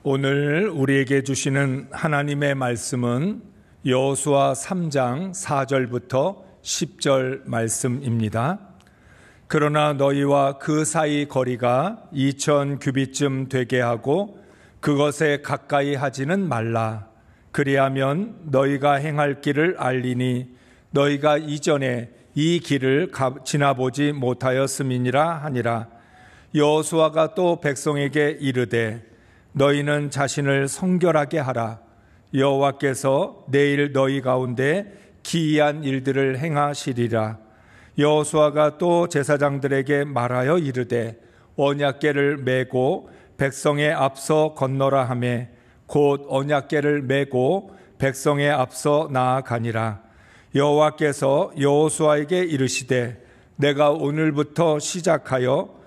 오늘 우리에게 주시는 하나님의 말씀은 여호수아 3장 4절부터 10절 말씀입니다. 그러나 너희와 그 사이 거리가 2000 규빗쯤 되게 하고 그것에 가까이 하지는 말라. 그리하면 너희가 행할 길을 알리니 너희가 이전에 이 길을 지나보지 못하였음이니라 하니라. 여호수아가 또 백성에게 이르되 너희는 자신을 성결하게 하라. 여호와께서 내일 너희 가운데 기이한 일들을 행하시리라. 여호수아가 또 제사장들에게 말하여 이르되 언약궤를 메고 백성의 앞서 건너라 하매 곧 언약궤를 메고 백성의 앞서 나아가니라. 여호와께서 여호수아에게 이르시되 내가 오늘부터 시작하여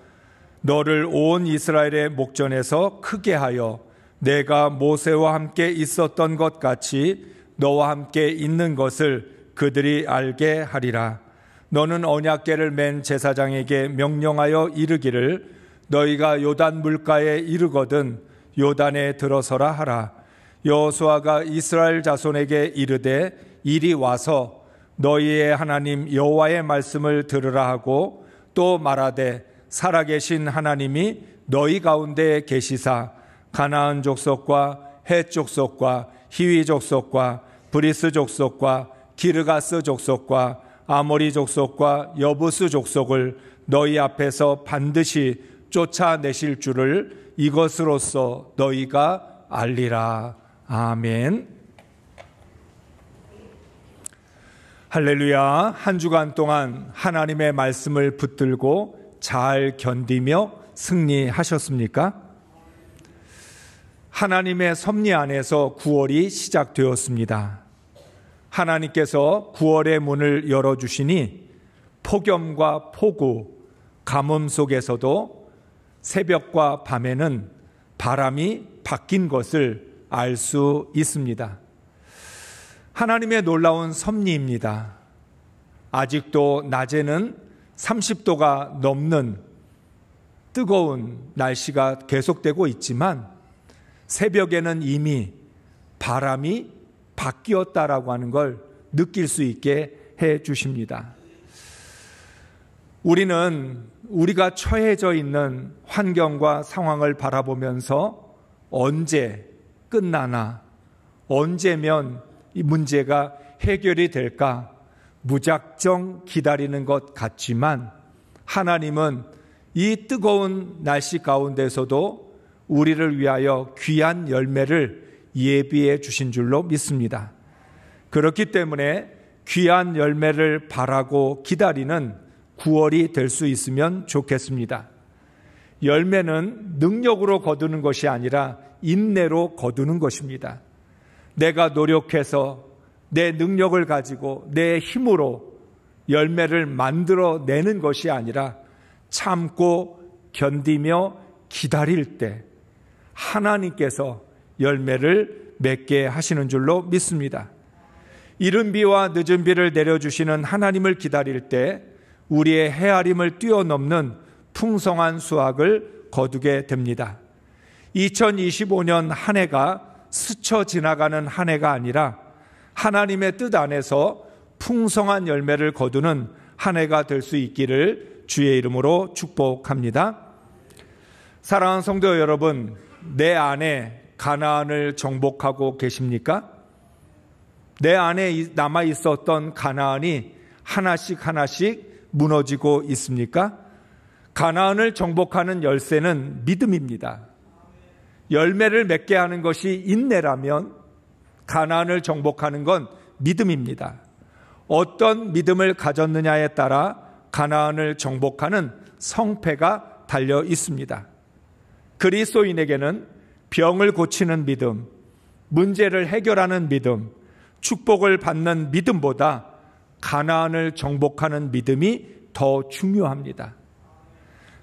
너를 온 이스라엘의 목전에서 크게 하여 내가 모세와 함께 있었던 것 같이 너와 함께 있는 것을 그들이 알게 하리라. 너는 언약궤를 맨 제사장에게 명령하여 이르기를 너희가 요단 물가에 이르거든 요단에 들어서라 하라. 여호수아가 이스라엘 자손에게 이르되 이리 와서 너희의 하나님 여호와의 말씀을 들으라 하고 또 말하되 살아계신 하나님이 너희 가운데 계시사 가나안 족속과 헷 족속과 히위 족속과 브리스 족속과 기르가스 족속과 아모리 족속과 여부스 족속을 너희 앞에서 반드시 쫓아내실 줄을 이것으로써 너희가 알리라. 아멘. 할렐루야. 한 주간 동안 하나님의 말씀을 붙들고 잘 견디며 승리하셨습니까? 하나님의 섭리 안에서 9월이 시작되었습니다. 하나님께서 9월의 문을 열어주시니 폭염과 폭우, 가뭄 속에서도 새벽과 밤에는 바람이 바뀐 것을 알 수 있습니다. 하나님의 놀라운 섭리입니다. 아직도 낮에는 30도가 넘는 뜨거운 날씨가 계속되고 있지만 새벽에는 이미 바람이 바뀌었다라고 하는 걸 느낄 수 있게 해 주십니다. 우리는 우리가 처해져 있는 환경과 상황을 바라보면서 언제 끝나나, 언제면 이 문제가 해결이 될까 무작정 기다리는 것 같지만 하나님은 이 뜨거운 날씨 가운데서도 우리를 위하여 귀한 열매를 예비해 주신 줄로 믿습니다. 그렇기 때문에 귀한 열매를 바라고 기다리는 9월이 될 수 있으면 좋겠습니다. 열매는 능력으로 거두는 것이 아니라 인내로 거두는 것입니다. 내가 노력해서 내 능력을 가지고 내 힘으로 열매를 만들어내는 것이 아니라 참고 견디며 기다릴 때 하나님께서 열매를 맺게 하시는 줄로 믿습니다. 이른 비와 늦은 비를 내려주시는 하나님을 기다릴 때 우리의 헤아림을 뛰어넘는 풍성한 수확을 거두게 됩니다. 2025년 한 해가 스쳐 지나가는 한 해가 아니라 하나님의 뜻 안에서 풍성한 열매를 거두는 한 해가 될 수 있기를 주의 이름으로 축복합니다. 사랑하는 성도 여러분, 내 안에 가나안을 정복하고 계십니까? 내 안에 남아 있었던 가나안이 하나씩 하나씩 무너지고 있습니까? 가나안을 정복하는 열쇠는 믿음입니다. 열매를 맺게 하는 것이 인내라면 가나안을 정복하는 건 믿음입니다. 어떤 믿음을 가졌느냐에 따라 가나안을 정복하는 성패가 달려 있습니다. 그리스도인에게는 병을 고치는 믿음, 문제를 해결하는 믿음, 축복을 받는 믿음보다 가나안을 정복하는 믿음이 더 중요합니다.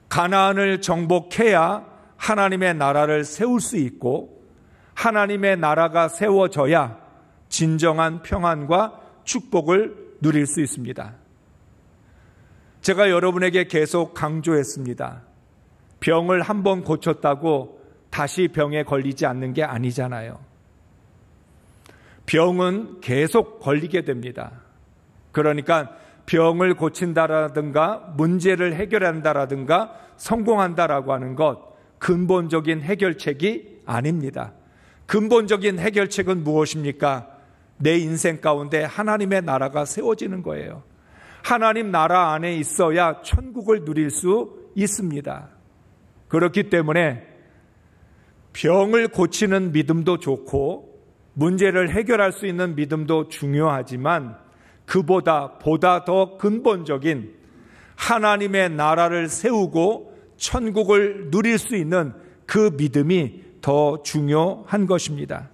가나안을 정복해야 하나님의 나라를 세울 수 있고 하나님의 나라가 세워져야 진정한 평안과 축복을 누릴 수 있습니다. 제가 여러분에게 계속 강조했습니다. 병을 한번 고쳤다고 다시 병에 걸리지 않는 게 아니잖아요. 병은 계속 걸리게 됩니다. 그러니까 병을 고친다라든가 문제를 해결한다라든가 성공한다라고 하는 것, 근본적인 해결책이 아닙니다. 근본적인 해결책은 무엇입니까? 내 인생 가운데 하나님의 나라가 세워지는 거예요. 하나님 나라 안에 있어야 천국을 누릴 수 있습니다. 그렇기 때문에 병을 고치는 믿음도 좋고 문제를 해결할 수 있는 믿음도 중요하지만 보다 더 근본적인 하나님의 나라를 세우고 천국을 누릴 수 있는 그 믿음이 더 중요한 것입니다.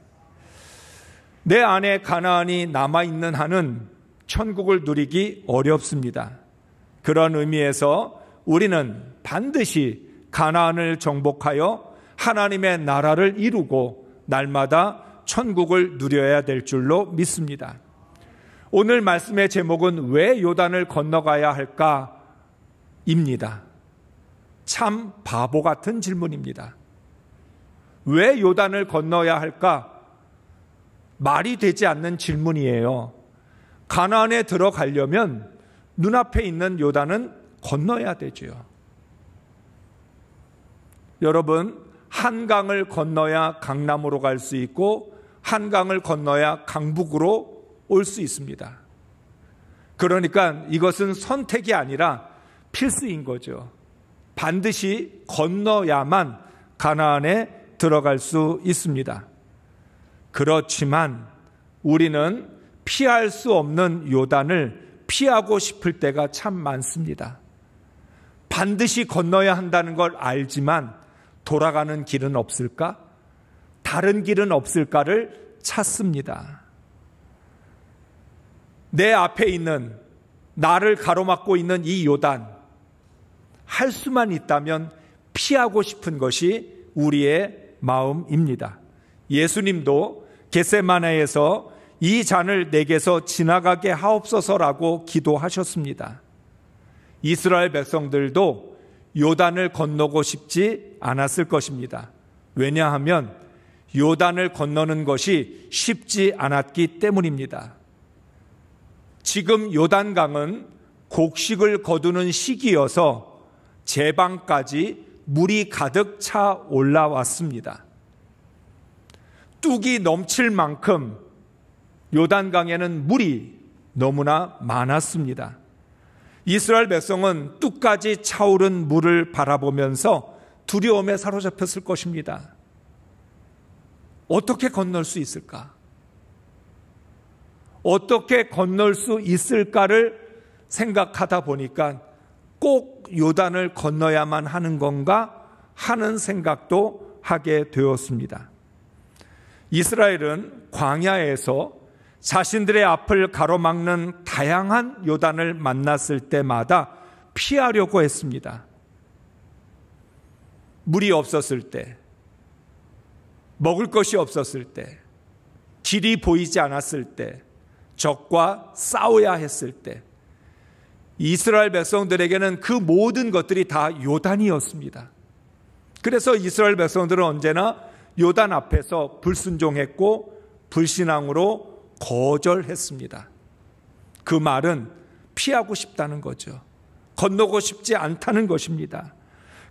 내 안에 가나안이 남아있는 한은 천국을 누리기 어렵습니다. 그런 의미에서 우리는 반드시 가나안을 정복하여 하나님의 나라를 이루고 날마다 천국을 누려야 될 줄로 믿습니다. 오늘 말씀의 제목은 왜 요단을 건너가야 할까입니다. 참 바보 같은 질문입니다. 왜 요단을 건너야 할까? 말이 되지 않는 질문이에요. 가나안에 들어가려면 눈앞에 있는 요단은 건너야 되죠. 여러분, 한강을 건너야 강남으로 갈 수 있고 한강을 건너야 강북으로 올 수 있습니다. 그러니까 이것은 선택이 아니라 필수인 거죠. 반드시 건너야만 가나안에 들어갈 수 있습니다. 그렇지만 우리는 피할 수 없는 요단을 피하고 싶을 때가 참 많습니다. 반드시 건너야 한다는 걸 알지만 돌아가는 길은 없을까? 다른 길은 없을까를 찾습니다. 내 앞에 있는, 나를 가로막고 있는 이 요단, 할 수만 있다면 피하고 싶은 것이 우리의 마음입니다. 예수님도 겟세마네에서 이 잔을 내게서 지나가게 하옵소서라고 기도하셨습니다. 이스라엘 백성들도 요단을 건너고 싶지 않았을 것입니다. 왜냐하면 요단을 건너는 것이 쉽지 않았기 때문입니다. 지금 요단강은 곡식을 거두는 시기여서 제방까지 물이 가득 차 올라왔습니다. 뚝이 넘칠 만큼 요단강에는 물이 너무나 많았습니다. 이스라엘 백성은 뚝까지 차오른 물을 바라보면서 두려움에 사로잡혔을 것입니다. 어떻게 건널 수 있을까? 어떻게 건널 수 있을까를 생각하다 보니까 꼭 요단을 건너야만 하는 건가 하는 생각도 하게 되었습니다. 이스라엘은 광야에서 자신들의 앞을 가로막는 다양한 요단을 만났을 때마다 피하려고 했습니다. 물이 없었을 때, 먹을 것이 없었을 때, 길이 보이지 않았을 때, 적과 싸워야 했을 때, 이스라엘 백성들에게는 그 모든 것들이 다 요단이었습니다. 그래서 이스라엘 백성들은 언제나 요단 앞에서 불순종했고 불신앙으로 거절했습니다. 그 말은 피하고 싶다는 거죠. 건너고 싶지 않다는 것입니다.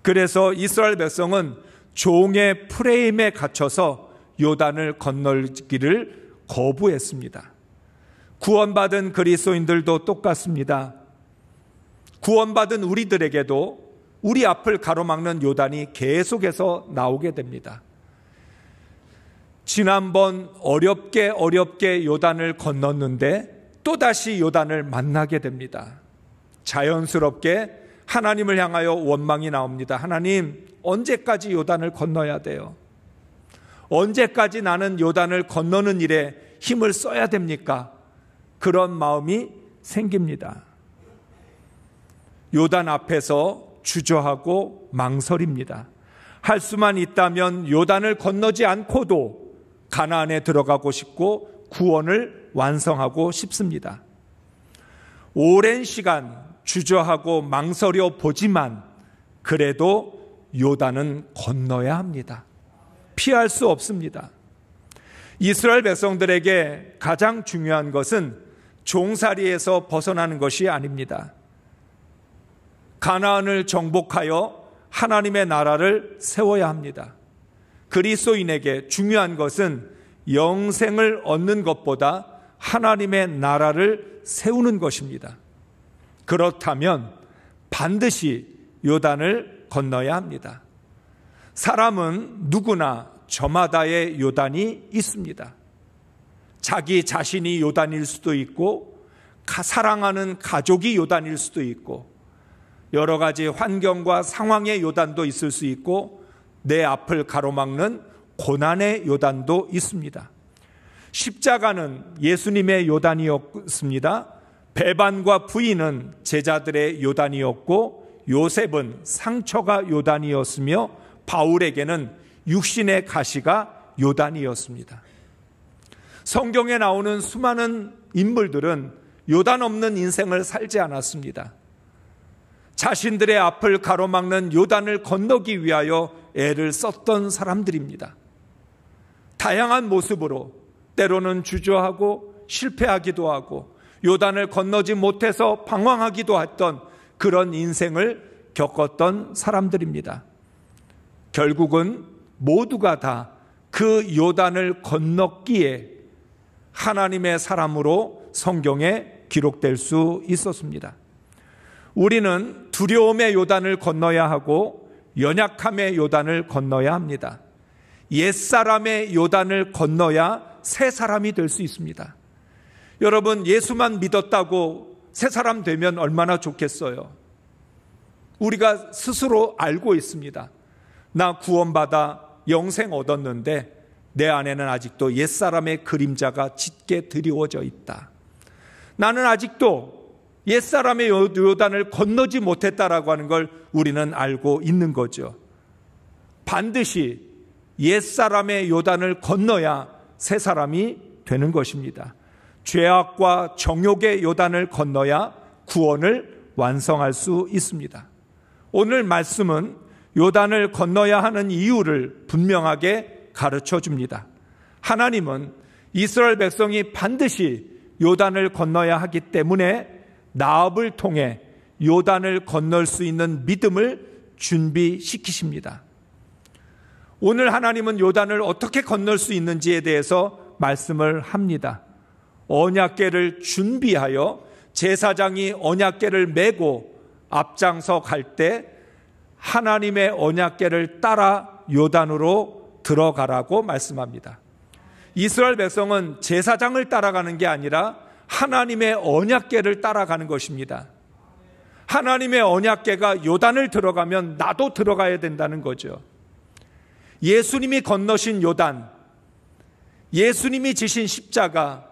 그래서 이스라엘 백성은 종의 프레임에 갇혀서 요단을 건너기를 거부했습니다. 구원받은 그리스도인들도 똑같습니다. 구원받은 우리들에게도 우리 앞을 가로막는 요단이 계속해서 나오게 됩니다. 지난번 어렵게 요단을 건넜는데 또다시 요단을 만나게 됩니다. 자연스럽게 하나님을 향하여 원망이 나옵니다. 하나님, 언제까지 요단을 건너야 돼요? 언제까지 나는 요단을 건너는 일에 힘을 써야 됩니까? 그런 마음이 생깁니다. 요단 앞에서 주저하고 망설입니다. 할 수만 있다면 요단을 건너지 않고도 가나안에 들어가고 싶고 구원을 완성하고 싶습니다. 오랜 시간 주저하고 망설여 보지만 그래도 요단은 건너야 합니다. 피할 수 없습니다. 이스라엘 백성들에게 가장 중요한 것은 종살이에서 벗어나는 것이 아닙니다. 가나안을 정복하여 하나님의 나라를 세워야 합니다. 그리스도인에게 중요한 것은 영생을 얻는 것보다 하나님의 나라를 세우는 것입니다. 그렇다면 반드시 요단을 건너야 합니다. 사람은 누구나 저마다의 요단이 있습니다. 자기 자신이 요단일 수도 있고 사랑하는 가족이 요단일 수도 있고 여러 가지 환경과 상황의 요단도 있을 수 있고 내 앞을 가로막는 고난의 요단도 있습니다. 십자가는 예수님의 요단이었습니다. 배반과 부인은 제자들의 요단이었고 요셉은 상처가 요단이었으며 바울에게는 육신의 가시가 요단이었습니다. 성경에 나오는 수많은 인물들은 요단 없는 인생을 살지 않았습니다. 자신들의 앞을 가로막는 요단을 건너기 위하여 애를 썼던 사람들입니다. 다양한 모습으로 때로는 주저하고 실패하기도 하고 요단을 건너지 못해서 방황하기도 했던 그런 인생을 겪었던 사람들입니다. 결국은 모두가 다 그 요단을 건넜기에 하나님의 사람으로 성경에 기록될 수 있었습니다. 우리는 두려움의 요단을 건너야 하고 연약함의 요단을 건너야 합니다. 옛사람의 요단을 건너야 새 사람이 될 수 있습니다. 여러분, 예수만 믿었다고 새 사람 되면 얼마나 좋겠어요. 우리가 스스로 알고 있습니다. 나 구원받아 영생 얻었는데 내 안에는 아직도 옛사람의 그림자가 짙게 드리워져 있다. 나는 아직도 옛사람의 요단을 건너지 못했다라고 하는 걸 우리는 알고 있는 거죠. 반드시 옛사람의 요단을 건너야 새 사람이 되는 것입니다. 죄악과 정욕의 요단을 건너야 구원을 완성할 수 있습니다. 오늘 말씀은 요단을 건너야 하는 이유를 분명하게 가르쳐 줍니다. 하나님은 이스라엘 백성이 반드시 요단을 건너야 하기 때문에 나압을 통해 요단을 건널 수 있는 믿음을 준비시키십니다. 오늘 하나님은 요단을 어떻게 건널 수 있는지에 대해서 말씀을 합니다. 언약궤를 준비하여 제사장이 언약궤를 메고 앞장서 갈 때 하나님의 언약궤를 따라 요단으로 들어가라고 말씀합니다. 이스라엘 백성은 제사장을 따라가는 게 아니라 하나님의 언약궤를 따라가는 것입니다. 하나님의 언약궤가 요단을 들어가면 나도 들어가야 된다는 거죠. 예수님이 건너신 요단, 예수님이 지신 십자가,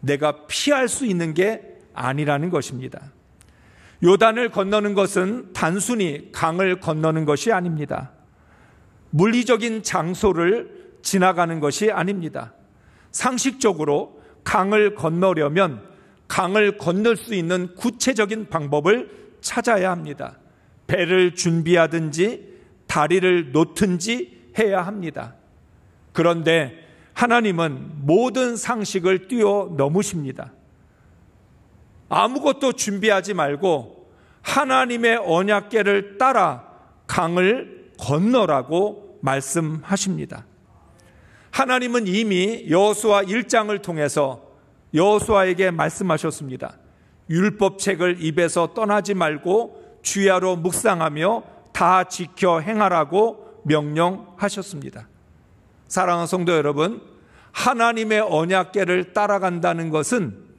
내가 피할 수 있는 게 아니라는 것입니다. 요단을 건너는 것은 단순히 강을 건너는 것이 아닙니다. 물리적인 장소를 지나가는 것이 아닙니다. 상식적으로 강을 건너려면 강을 건널 수 있는 구체적인 방법을 찾아야 합니다. 배를 준비하든지 다리를 놓든지 해야 합니다. 그런데 하나님은 모든 상식을 뛰어넘으십니다. 아무것도 준비하지 말고 하나님의 언약궤를 따라 강을 건너라고 말씀하십니다. 하나님은 이미 여호수아 1장을 통해서 여호수아에게 말씀하셨습니다. 율법책을 입에서 떠나지 말고 주야로 묵상하며 다 지켜 행하라고 명령하셨습니다. 사랑하는 성도 여러분, 하나님의 언약궤를 따라간다는 것은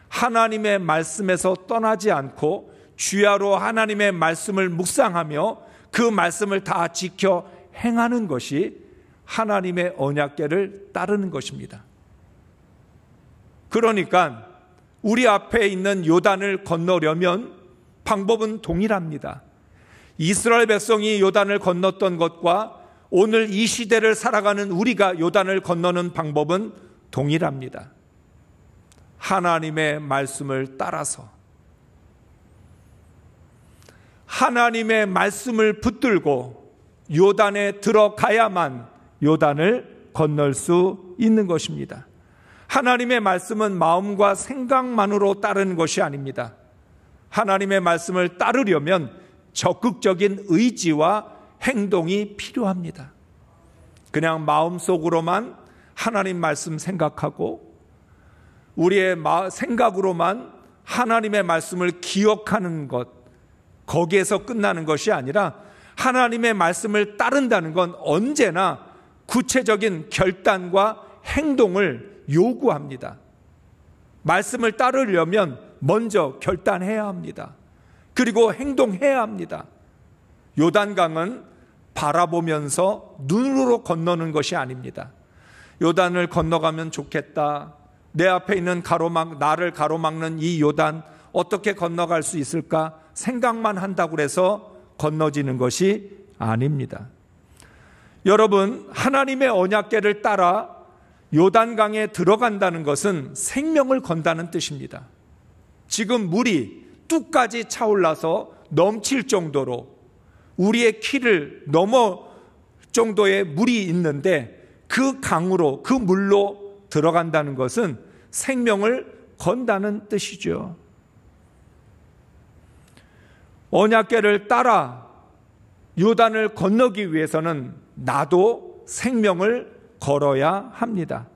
하나님의 말씀에서 떠나지 않고 주야로 하나님의 말씀을 묵상하며 그 말씀을 다 지켜 행하는 것이 하나님의 언약궤를 따르는 것입니다. 그러니까 우리 앞에 있는 요단을 건너려면 방법은 동일합니다. 이스라엘 백성이 요단을 건넜던 것과 오늘 이 시대를 살아가는 우리가 요단을 건너는 방법은 동일합니다. 하나님의 말씀을 따라서 하나님의 말씀을 붙들고 요단에 들어가야만 요단을 건널 수 있는 것입니다. 하나님의 말씀은 마음과 생각만으로 따르는 것이 아닙니다. 하나님의 말씀을 따르려면 적극적인 의지와 행동이 필요합니다. 그냥 마음속으로만 하나님 말씀 생각하고 우리의 생각으로만 하나님의 말씀을 기억하는 것, 거기에서 끝나는 것이 아니라 하나님의 말씀을 따른다는 건 언제나 구체적인 결단과 행동을 요구합니다. 말씀을 따르려면 먼저 결단해야 합니다. 그리고 행동해야 합니다. 요단강은 바라보면서 눈으로 건너는 것이 아닙니다. 요단을 건너가면 좋겠다. 내 앞에 있는 나를 가로막는 이 요단 어떻게 건너갈 수 있을까 생각만 한다고 해서 건너지는 것이 아닙니다. 여러분, 하나님의 언약궤를 따라 요단강에 들어간다는 것은 생명을 건다는 뜻입니다. 지금 물이 뚝까지 차올라서 넘칠 정도로 우리의 키를 넘어 정도의 물이 있는데 그 강으로, 그 물로 들어간다는 것은 생명을 건다는 뜻이죠. 언약궤를 따라 요단을 건너기 위해서는 나도 생명을 걸어야 합니다.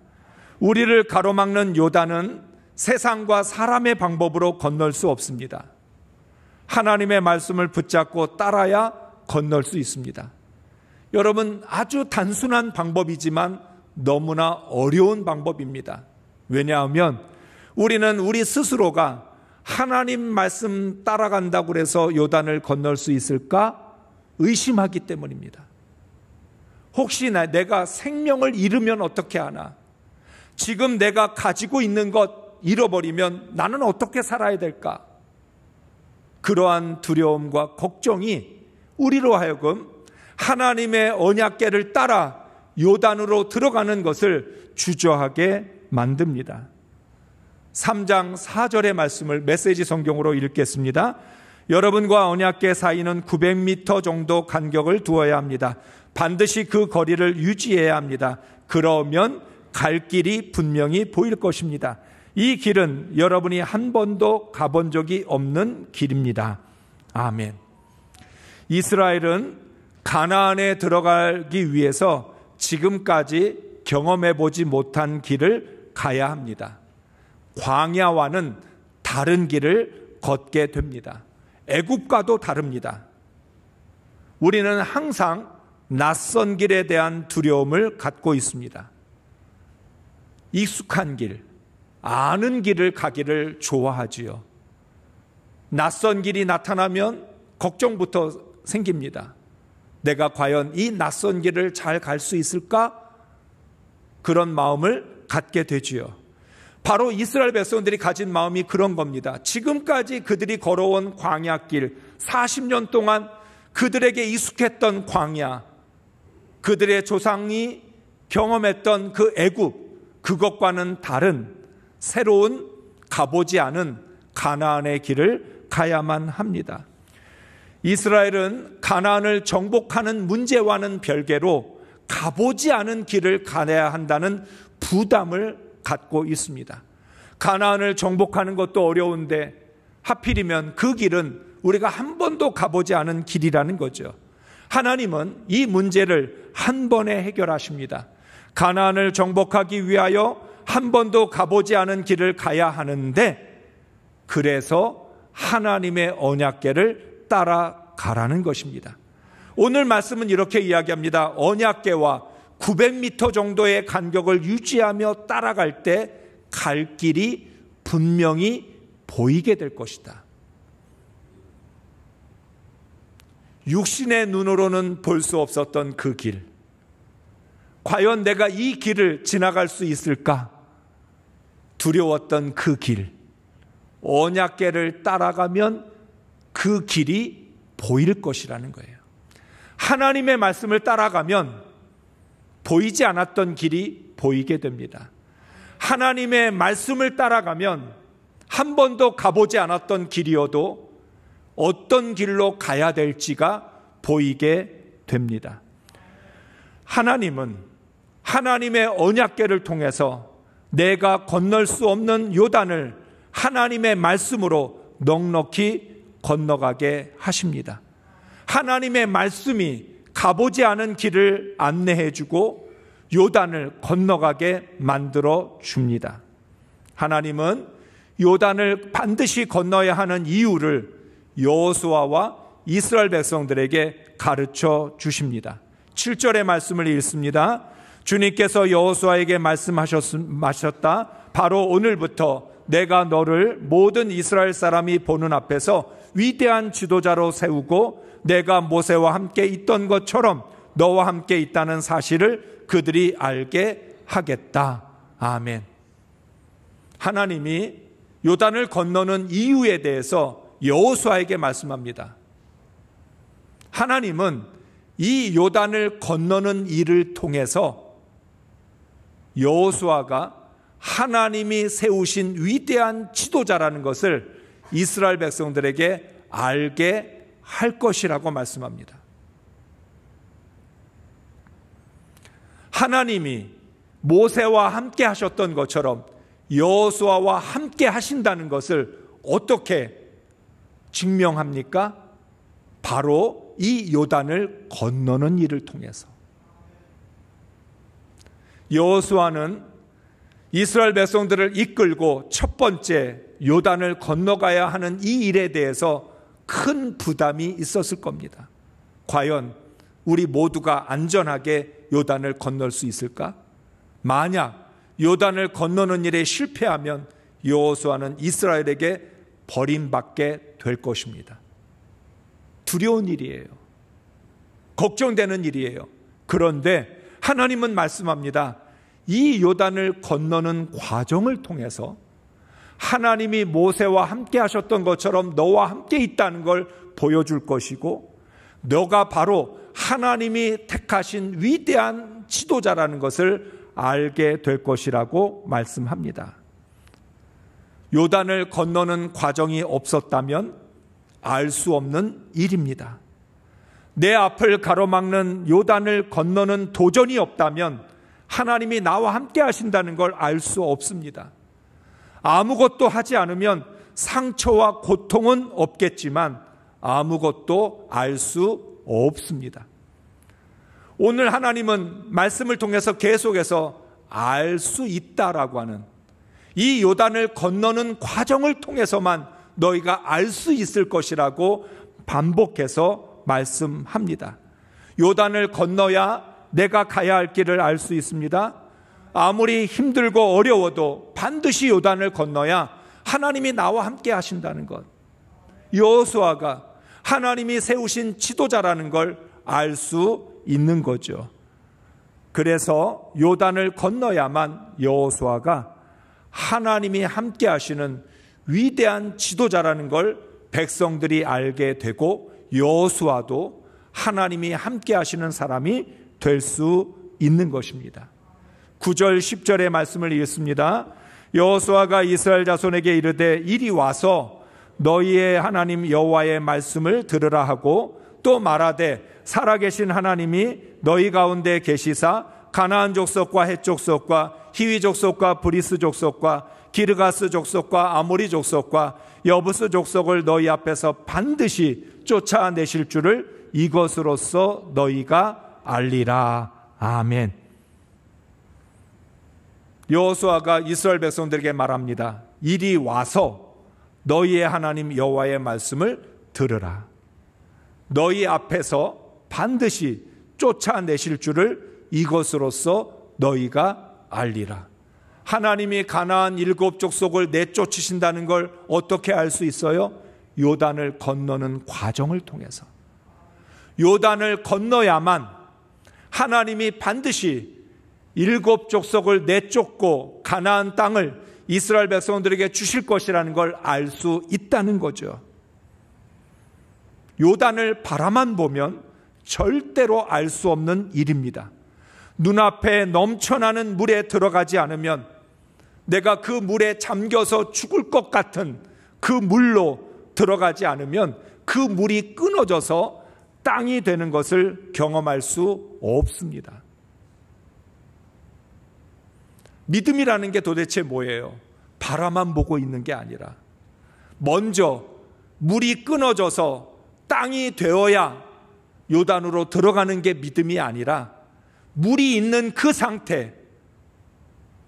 우리를 가로막는 요단은 세상과 사람의 방법으로 건널 수 없습니다. 하나님의 말씀을 붙잡고 따라야 건널 수 있습니다. 여러분, 아주 단순한 방법이지만 너무나 어려운 방법입니다. 왜냐하면 우리는 우리 스스로가 하나님 말씀 따라간다고 해서 요단을 건널 수 있을까 의심하기 때문입니다. 혹시나 내가 생명을 잃으면 어떻게 하나? 지금 내가 가지고 있는 것 잃어버리면 나는 어떻게 살아야 될까? 그러한 두려움과 걱정이 우리로 하여금 하나님의 언약궤를 따라 요단으로 들어가는 것을 주저하게 만듭니다. 3장 4절의 말씀을 메시지 성경으로 읽겠습니다. 여러분과 언약궤 사이는 900m 정도 간격을 두어야 합니다. 반드시 그 거리를 유지해야 합니다. 그러면 갈 길이 분명히 보일 것입니다. 이 길은 여러분이 한 번도 가본 적이 없는 길입니다. 아멘. 이스라엘은 가나안에 들어가기 위해서 지금까지 경험해 보지 못한 길을 가야 합니다. 광야와는 다른 길을 걷게 됩니다. 애굽과도 다릅니다. 우리는 항상 낯선 길에 대한 두려움을 갖고 있습니다. 익숙한 길, 아는 길을 가기를 좋아하지요. 낯선 길이 나타나면 걱정부터 생깁니다. 내가 과연 이 낯선 길을 잘 갈 수 있을까? 그런 마음을 갖게 되지요. 바로 이스라엘 백성들이 가진 마음이 그런 겁니다. 지금까지 그들이 걸어온 광야길, 40년 동안 그들에게 익숙했던 광야, 그들의 조상이 경험했던 그 애굽, 그것과는 다른 새로운 가보지 않은 가나안의 길을 가야만 합니다. 이스라엘은 가나안을 정복하는 문제와는 별개로 가보지 않은 길을 가야 한다는 부담을 갖고 있습니다. 가나안을 정복하는 것도 어려운데 하필이면 그 길은 우리가 한 번도 가보지 않은 길이라는 거죠. 하나님은 이 문제를 한 번에 해결하십니다. 가나안을 정복하기 위하여 한 번도 가보지 않은 길을 가야 하는데, 그래서 하나님의 언약궤를 따라가라는 것입니다. 오늘 말씀은 이렇게 이야기합니다. 언약궤와 900m 정도의 간격을 유지하며 따라갈 때 갈 길이 분명히 보이게 될 것이다. 육신의 눈으로는 볼 수 없었던 그 길, 과연 내가 이 길을 지나갈 수 있을까? 두려웠던 그 길, 언약궤를 따라가면 그 길이 보일 것이라는 거예요. 하나님의 말씀을 따라가면 보이지 않았던 길이 보이게 됩니다. 하나님의 말씀을 따라가면 한 번도 가보지 않았던 길이어도 어떤 길로 가야 될지가 보이게 됩니다. 하나님은 하나님의 언약궤를 통해서 내가 건널 수 없는 요단을 하나님의 말씀으로 넉넉히 건너가게 하십니다. 하나님의 말씀이 가보지 않은 길을 안내해 주고 요단을 건너가게 만들어 줍니다. 하나님은 요단을 반드시 건너야 하는 이유를 여호수아와 이스라엘 백성들에게 가르쳐 주십니다. 7절의 말씀을 읽습니다. 주님께서 여호수아에게 말씀하셨다. 바로 오늘부터 내가 너를 모든 이스라엘 사람이 보는 앞에서 위대한 지도자로 세우고 내가 모세와 함께 있던 것처럼 너와 함께 있다는 사실을 그들이 알게 하겠다. 아멘. 하나님이 요단을 건너는 이유에 대해서 여호수아에게 말씀합니다. 하나님은 이 요단을 건너는 일을 통해서 여호수아가 하나님이 세우신 위대한 지도자라는 것을 이스라엘 백성들에게 알게 할 것이라고 말씀합니다. 하나님이 모세와 함께 하셨던 것처럼 여호수아와 함께 하신다는 것을 어떻게 증명합니까? 바로 이 요단을 건너는 일을 통해서. 여호수아는 이스라엘 백성들을 이끌고 첫 번째 요단을 건너가야 하는 이 일에 대해서 큰 부담이 있었을 겁니다. 과연 우리 모두가 안전하게 요단을 건널 수 있을까? 만약 요단을 건너는 일에 실패하면 여호수아는 이스라엘에게 버림받게 될 것입니다. 두려운 일이에요. 걱정되는 일이에요. 그런데 하나님은 말씀합니다. 이 요단을 건너는 과정을 통해서 하나님이 모세와 함께 하셨던 것처럼 너와 함께 있다는 걸 보여줄 것이고 너가 바로 하나님이 택하신 위대한 지도자라는 것을 알게 될 것이라고 말씀합니다. 요단을 건너는 과정이 없었다면 알 수 없는 일입니다. 내 앞을 가로막는 요단을 건너는 도전이 없다면 하나님이 나와 함께 하신다는 걸 알 수 없습니다. 아무것도 하지 않으면 상처와 고통은 없겠지만 아무것도 알 수 없습니다. 오늘 하나님은 말씀을 통해서 계속해서 알 수 있다라고 하는 이 요단을 건너는 과정을 통해서만 너희가 알 수 있을 것이라고 반복해서 말씀합니다. 요단을 건너야 내가 가야 할 길을 알 수 있습니다. 아무리 힘들고 어려워도 반드시 요단을 건너야 하나님이 나와 함께 하신다는 것. 여호수아가 하나님이 세우신 지도자라는 걸 알 수 있는 거죠. 그래서 요단을 건너야만 여호수아가 하나님이 함께 하시는 위대한 지도자라는 걸 백성들이 알게 되고 여호수아도 하나님이 함께 하시는 사람이 될 수 있는 것입니다. 9절 10절의 말씀을 읽습니다. 여호수아가 이스라엘 자손에게 이르되 이리 와서 너희의 하나님 여호와의 말씀을 들으라 하고 또 말하되 살아계신 하나님이 너희 가운데 계시사 가나안 족속과 헷 족속과 히위 족속과 브리스 족속과 기르가스 족속과 아모리 족속과 여부스 족속을 너희 앞에서 반드시 쫓아내실 줄을 이것으로써 너희가 알리라. 아멘. 여호수아가 이스라엘 백성들에게 말합니다. 이리 와서 너희의 하나님 여호와의 말씀을 들으라. 너희 앞에서 반드시 쫓아내실 줄을 이것으로써 너희가 알리라. 하나님이 가나안 7족속을 내쫓으신다는 걸 어떻게 알 수 있어요? 요단을 건너는 과정을 통해서. 요단을 건너야만 하나님이 반드시 7족속을 내쫓고 가나안 땅을 이스라엘 백성들에게 주실 것이라는 걸 알 수 있다는 거죠. 요단을 바라만 보면 절대로 알 수 없는 일입니다. 눈앞에 넘쳐나는 물에 들어가지 않으면 내가 그 물에 잠겨서 죽을 것 같은 그 물로 들어가지 않으면 그 물이 끊어져서 땅이 되는 것을 경험할 수 없습니다. 믿음이라는 게 도대체 뭐예요? 바라만 보고 있는 게 아니라 먼저 물이 끊어져서 땅이 되어야 요단으로 들어가는 게 믿음이 아니라 물이 있는 그 상태,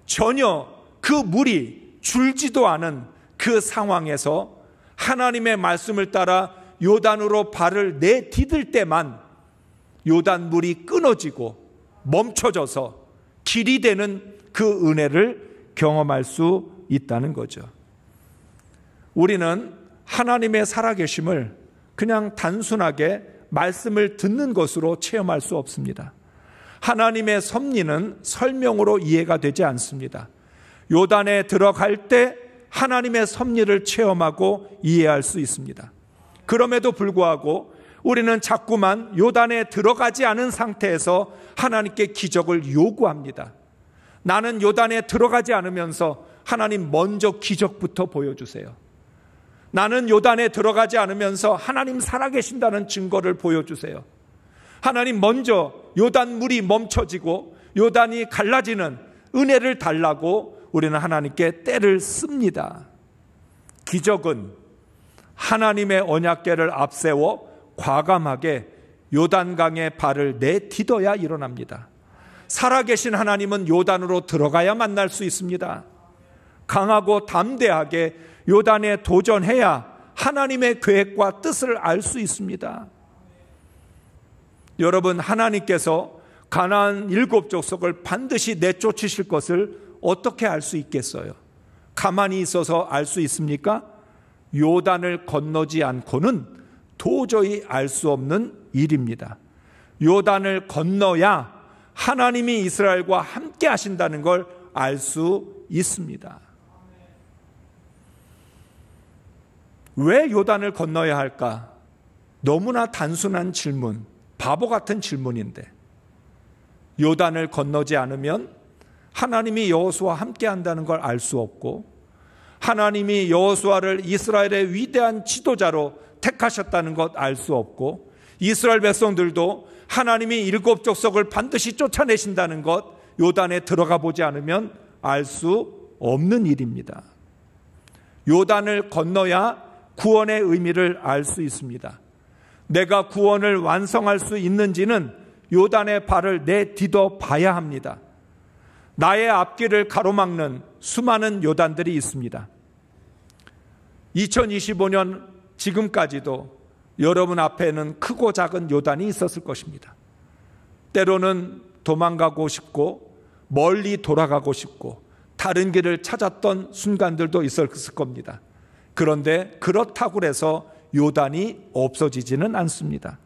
전혀 그 물이 줄지도 않은 그 상황에서 하나님의 말씀을 따라 요단으로 발을 내디딜 때만 요단 물이 끊어지고 멈춰져서 길이 되는 그 은혜를 경험할 수 있다는 거죠. 우리는 하나님의 살아계심을 그냥 단순하게 말씀을 듣는 것으로 체험할 수 없습니다. 하나님의 섭리는 설명으로 이해가 되지 않습니다. 요단에 들어갈 때 하나님의 섭리를 체험하고 이해할 수 있습니다. 그럼에도 불구하고 우리는 자꾸만 요단에 들어가지 않은 상태에서 하나님께 기적을 요구합니다. 나는 요단에 들어가지 않으면서 하나님 먼저 기적부터 보여주세요. 나는 요단에 들어가지 않으면서 하나님 살아계신다는 증거를 보여주세요. 하나님 먼저 요단 물이 멈춰지고 요단이 갈라지는 은혜를 달라고 우리는 하나님께 때를 씁니다. 기적은 하나님의 언약궤를 앞세워 과감하게 요단강에 발을 내디뎌야 일어납니다. 살아계신 하나님은 요단으로 들어가야 만날 수 있습니다. 강하고 담대하게 요단에 도전해야 하나님의 계획과 뜻을 알 수 있습니다. 여러분, 하나님께서 가나안 7족속을 반드시 내쫓으실 것을 어떻게 알 수 있겠어요? 가만히 있어서 알 수 있습니까? 요단을 건너지 않고는 도저히 알 수 없는 일입니다. 요단을 건너야 하나님이 이스라엘과 함께 하신다는 걸 알 수 있습니다. 왜 요단을 건너야 할까? 너무나 단순한 질문, 바보 같은 질문인데, 요단을 건너지 않으면 하나님이 여호수아와 함께 한다는 걸 알 수 없고, 하나님이 여호수아를 이스라엘의 위대한 지도자로 택하셨다는 것 알 수 없고, 이스라엘 백성들도 하나님이 7족속을 반드시 쫓아내신다는 것 요단에 들어가 보지 않으면 알 수 없는 일입니다. 요단을 건너야 구원의 의미를 알 수 있습니다. 내가 구원을 완성할 수 있는지는 요단의 발을 내디뎌 봐야 합니다. 나의 앞길을 가로막는 수많은 요단들이 있습니다. 2025년 지금까지도 여러분 앞에는 크고 작은 요단이 있었을 것입니다. 때로는 도망가고 싶고 멀리 돌아가고 싶고 다른 길을 찾았던 순간들도 있었을 겁니다. 그런데 그렇다고 해서 요단이 없어지지는 않습니다.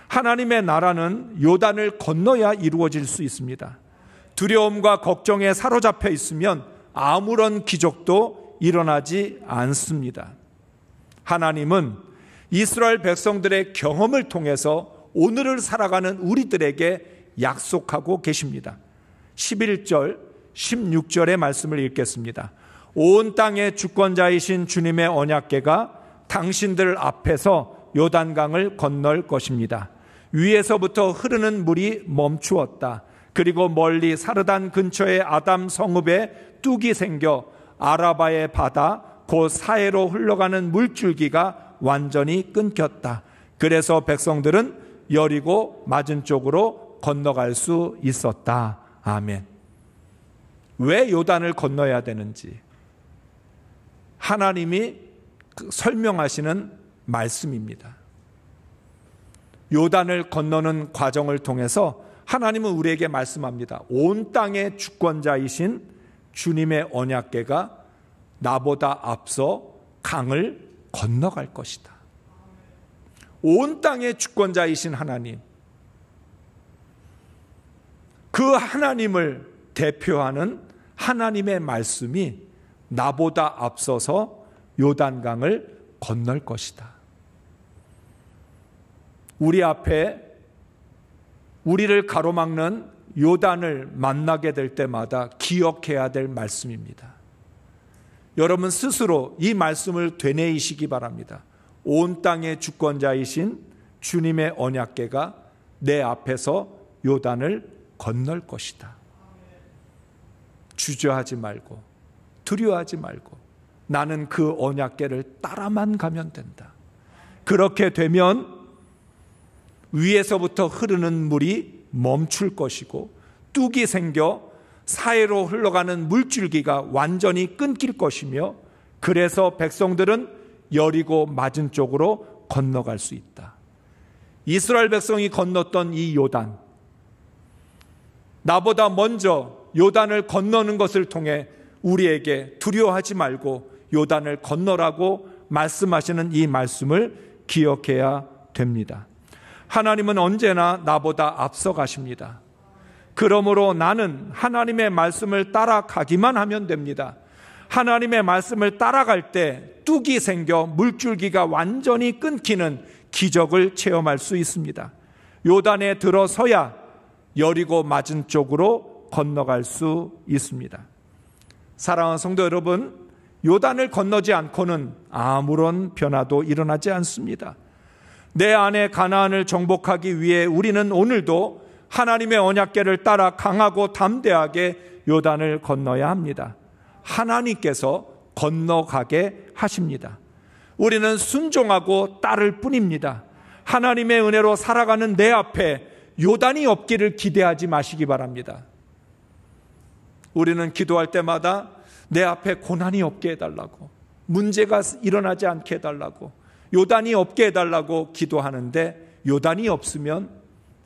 하나님의 나라는 요단을 건너야 이루어질 수 있습니다. 두려움과 걱정에 사로잡혀 있으면 아무런 기적도 일어나지 않습니다. 하나님은 이스라엘 백성들의 경험을 통해서 오늘을 살아가는 우리들에게 약속하고 계십니다. 11절, 16절의 말씀을 읽겠습니다. 온 땅의 주권자이신 주님의 언약궤가 당신들 앞에서 요단강을 건널 것입니다. 위에서부터 흐르는 물이 멈추었다. 그리고 멀리 사르단 근처의 아담 성읍에 뚝이 생겨 아라바의 바다 곧 사해로 흘러가는 물줄기가 완전히 끊겼다. 그래서 백성들은 여리고 맞은 쪽으로 건너갈 수 있었다. 아멘. 왜 요단을 건너야 되는지 하나님이 설명하시는 말씀입니다. 요단을 건너는 과정을 통해서 하나님은 우리에게 말씀합니다. 온 땅의 주권자이신 주님의 언약궤가 나보다 앞서 강을 건너갈 것이다. 온 땅의 주권자이신 하나님, 그 하나님을 대표하는 하나님의 말씀이 나보다 앞서서 요단강을 건널 것이다. 우리 앞에 우리를 가로막는 요단을 만나게 될 때마다 기억해야 될 말씀입니다. 여러분 스스로 이 말씀을 되뇌이시기 바랍니다. 온 땅의 주권자이신 주님의 언약궤가 내 앞에서 요단을 건널 것이다. 주저하지 말고 두려워하지 말고 나는 그 언약궤를 따라만 가면 된다. 그렇게 되면 위에서부터 흐르는 물이 멈출 것이고 뚝이 생겨 사이로 흘러가는 물줄기가 완전히 끊길 것이며 그래서 백성들은 여리고 맞은 쪽으로 건너갈 수 있다. 이스라엘 백성이 건넜던 이 요단, 나보다 먼저 요단을 건너는 것을 통해 우리에게 두려워하지 말고 요단을 건너라고 말씀하시는 이 말씀을 기억해야 됩니다. 하나님은 언제나 나보다 앞서 가십니다. 그러므로 나는 하나님의 말씀을 따라가기만 하면 됩니다. 하나님의 말씀을 따라갈 때 뚝이 생겨 물줄기가 완전히 끊기는 기적을 체험할 수 있습니다. 요단에 들어서야 여리고 맞은 쪽으로 건너갈 수 있습니다. 사랑하는 성도 여러분, 요단을 건너지 않고는 아무런 변화도 일어나지 않습니다. 내 안에 가나안을 정복하기 위해 우리는 오늘도 하나님의 언약궤를 따라 강하고 담대하게 요단을 건너야 합니다. 하나님께서 건너가게 하십니다. 우리는 순종하고 따를 뿐입니다. 하나님의 은혜로 살아가는 내 앞에 요단이 없기를 기대하지 마시기 바랍니다. 우리는 기도할 때마다 내 앞에 고난이 없게 해달라고, 문제가 일어나지 않게 해달라고, 요단이 없게 해달라고 기도하는데 요단이 없으면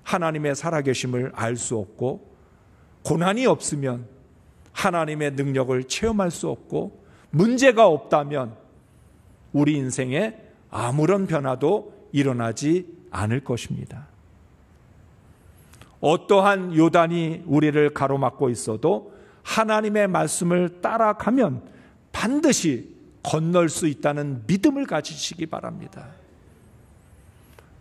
하나님의 살아계심을 알 수 없고, 고난이 없으면 하나님의 능력을 체험할 수 없고, 문제가 없다면 우리 인생에 아무런 변화도 일어나지 않을 것입니다. 어떠한 요단이 우리를 가로막고 있어도 하나님의 말씀을 따라가면 반드시 건널 수 있다는 믿음을 가지시기 바랍니다.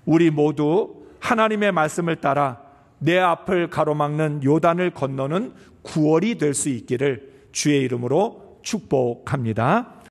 우리 모두 하나님의 말씀을 따라 내 앞을 가로막는 요단을 건너는 9월이 될 수 있기를 주의 이름으로 축복합니다.